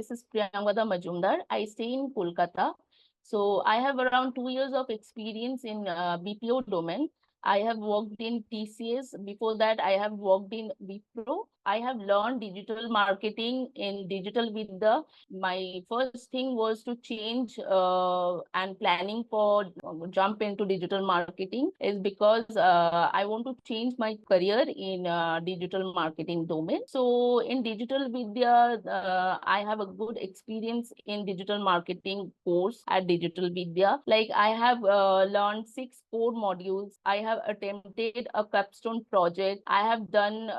this is Priyangbada Majumdar. I stay in Kolkata. So I have around 2 years of experience in BPO domain. I have worked in TCS. Before that, I have worked in Wipro. I have learned digital marketing in Digital Vidya. My first thing was to change and planning for jump into digital marketing is because I want to change my career in digital marketing domain. So in Digital Vidya, I have a good experience in digital marketing course at Digital Vidya. Like I have learned 6 core modules. I have attempted a capstone project. I have done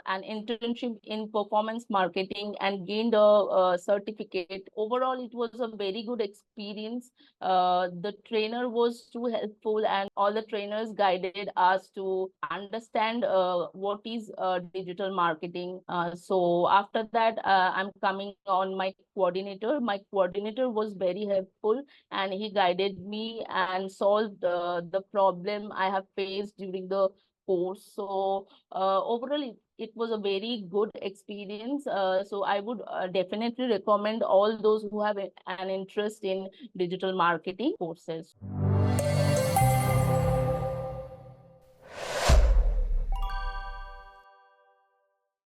an internship in performance marketing and gained a certificate. Overall, it was a very good experience. The trainer was too helpful, and all the trainers guided us to understand what is digital marketing. So after that, I'm coming on my coordinator. My coordinator was very helpful, and he guided me and solved the problem I have faced during the course. So overall, it was a very good experience. So I would definitely recommend all those who have an interest in digital marketing courses.